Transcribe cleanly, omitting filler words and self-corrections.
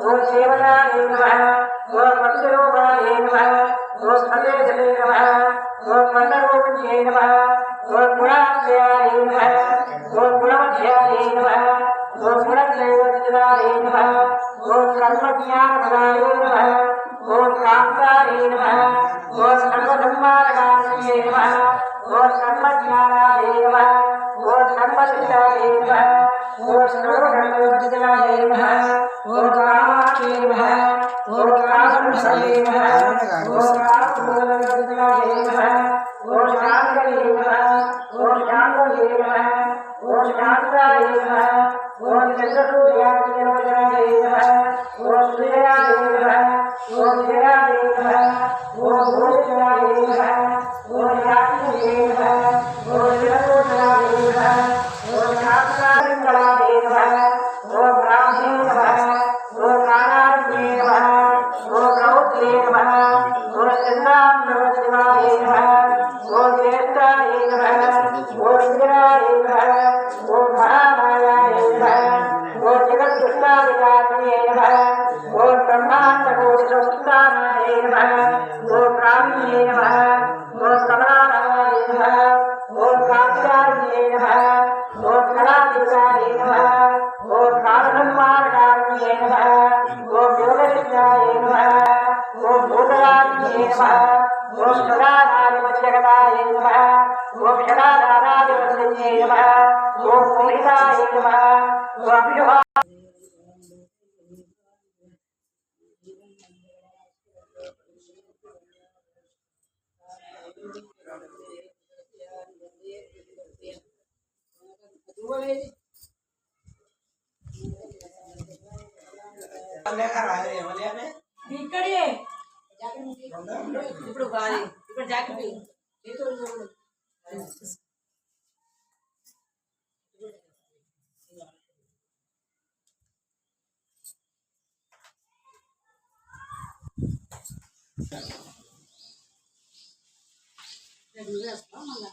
ओम देवताय नमः ओम मंत्रोपाय नमः ओम सतेजले नमः ओम मंत्रोपये नमः ओम गुणात्मयाय नमः ओम गुणमध्याय नमः ओम गुणत्रयोदयाय नमः ओम कर्मज्ञानपदाय नमः ओम कान्ताय नमः ओम सर्वधर्मार्गाय नमः ओम कर्मज्ञानाय नमः ओम कर्मसिद्धाय नमः ओम सर्वधर्मवर्जिताय नमः ओम कामाक्षे नमः ओम कामसंसये नमः ओम कामसंसये नमः ओम शांतये नमः ओम शांतये नमः ओम शांताय नमः ओम चंद्रसूर्याय नमः ओम सूर्याय नमः ओम जयाय नमः ओम भूषणाय नमः ओम याज्ञे नमः ओम जगन्नाथाय नमः ओम शास्त्राय नमः ओम ब्राह्मणे नमः ओम नारायणे नमः ओम रौद्रे नमः ओम चन्द्राय नमः ओम ज्येष्ठाय नमः ओम इंद्राय नमः ओम महामायाय नमः ओम जगद्दुष्टादिकात्मने नमः ओम ब्रह्माण्डकोटिसंस्थानाय नमः ओम ब्राह्मणे नमः ओम कमलानाय नमः ओम कात्यायने नमः ओम कलादिकाय नमः ओम कालसंहारकारिणे नमः ओम योगसिद्धाय नमः ओम भूतराज्ञे नमः ओम सदानादिपत्यगताय नमः ओम शराधारादिपत्यये नमः ओम मोहिताय नमः ओम विभा ఇక్కడే ఇప్పుడు గాలి ఇక్కడ జాకెట్ మళ్ళా